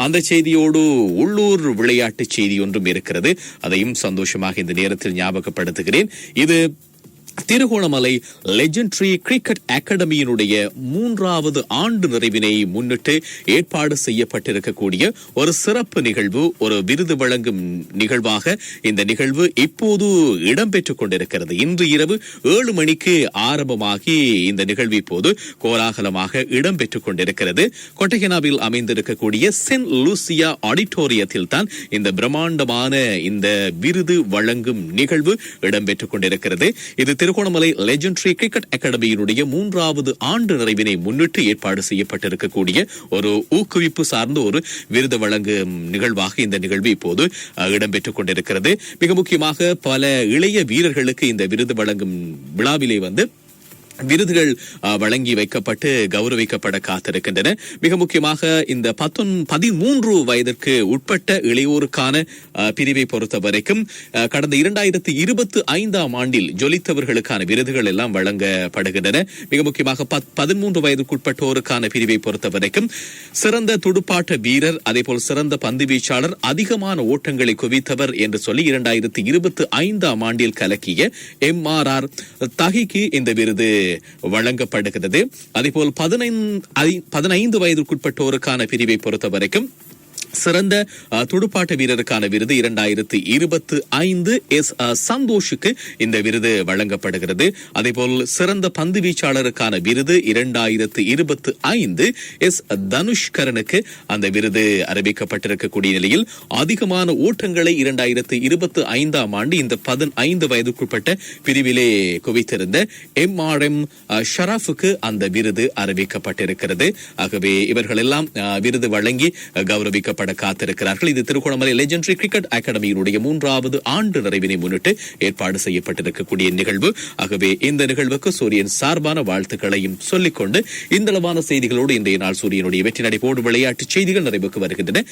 அந்த செய்தியோடு உள்ளூர் விளையாட்டு செய்தி ஒன்றும் இருக்கிறது. அதையும் சந்தோஷமாக இந்த நேரத்தில் ஞாபகப்படுத்துகிறேன். இது திருகோணமலை லெஜெண்டரி கிரிக்கெட் அகாடமியினுடைய 3வது ஆண்டு நிறைவினை முன்னிட்டு ஏற்பாடு செய்யப்பட்டிருக்கக்கூடிய ஒரு சிறப்பு நிகழ்வு, ஒரு விருது வழங்கும் நிகழ்வாக இந்த நிகழ்வு இப்போது இடம்பெற்றுக் கொண்டிருக்கிறது. இன்று இரவு 7 மணிக்கு ஆரம்பமாகி இந்த நிகழ்வு இப்போது கோலாகலமாக இடம்பெற்றுக் கொண்டிருக்கிறது. கொட்டகனாவில் அமைந்திருக்கக்கூடிய சென்ட் லூசியா ஆடிட்டோரியத்தில் தான் இந்த பிரம்மாண்டமான இந்த விருது வழங்கும் நிகழ்வு இடம்பெற்றுக் கொண்டிருக்கிறது. இது திருகோணமலை லெஜெண்டரி கிரிக்கெட் அகாடமியினுடைய 3வது ஆண்டு நிறைவினை முன்னிட்டு ஏற்பாடு செய்யப்பட்டிருக்கக்கூடிய ஒரு ஊக்குவிப்பு சார்ந்த ஒரு விருது வழங்கும் நிகழ்வாக இந்த நிகழ்வு இப்போது இடம்பெற்றுக் கொண்டிருக்கிறது. மிக முக்கியமாக பல இளைய வீரர்களுக்கு இந்த விருது வழங்கும் விழாவிலே விருதுகள் வழங்கி வைக்கப்பட்டு கௌரவிக்கப்பட காத்திருக்கின்றன. மிக முக்கியமாக இந்த 13 வயதிற்கு உட்பட்ட இளையோருக்கான பிரிவை பொறுத்த வரைக்கும் கடந்த 2025ஆம் ஆண்டில் ஜொலித்தவர்களுக்கான விருதுகள் எல்லாம் வழங்கப்படுகின்றன. மிக முக்கியமாக 13 வயதுக்குட்பட்டோருக்கான பிரிவை பொறுத்த வரைக்கும் சிறந்த துடுப்பாட்ட வீரர், அதேபோல் சிறந்த பந்து வீச்சாளர், அதிகமான ஓட்டங்களை குவித்தவர் என்று சொல்லி 2025ஆம் ஆண்டில் கலக்கிய MRR தஹிக்கு இந்த விருது வழங்கப்படுகிறது. அதேபோல் 15 வயதுக்குட்பட்டோருக்கான பிரிவை பொறுத்த வரைக்கும் சிறந்த துடுப்பாட்ட வீரருக்கான விருது 2025 சந்தோஷுக்கு இந்த விருது வழங்கப்படுகிறது. அதேபோல் சிறந்த பந்து வீச்சாளருக்கான விருது 2025 தனுஷ்கரனுக்கு அந்த விருது அறிவிக்கப்பட்டிருக்கக்கூடிய நிலையில் அதிகமான ஓட்டங்களை 2025ஆம் ஆண்டு இந்த 15 வயதுக்குட்பட்ட பிரிவிலே குவித்திருந்த MRM ஷராஃபுக்கு அந்த விருது அறிவிக்கப்பட்டிருக்கிறது. ஆகவே இவர்கள் எல்லாம் விருது வழங்கி கௌரவிக்கப்பட்ட காத்திருக்கிறார்கள். இது திருகோணமலை லெஜெண்டரி கிரிக்கெட் அகாடமியினுடைய 3வது ஆண்டு நிறைவினை முன்னிட்டு ஏற்பாடு செய்யப்பட்டிருக்கக்கூடிய நிகழ்வு. ஆகவே இந்த நிகழ்வுக்கு சூரியன் சார்பான வாழ்த்துக்களையும் சொல்லிக்கொண்டு இந்தளவான செய்திகளோடு இன்றைய நாள் சூரியனுடைய வெற்றி நடைபோடு விளையாட்டு செய்திகள் நிறைவுக்கு வருகின்றன.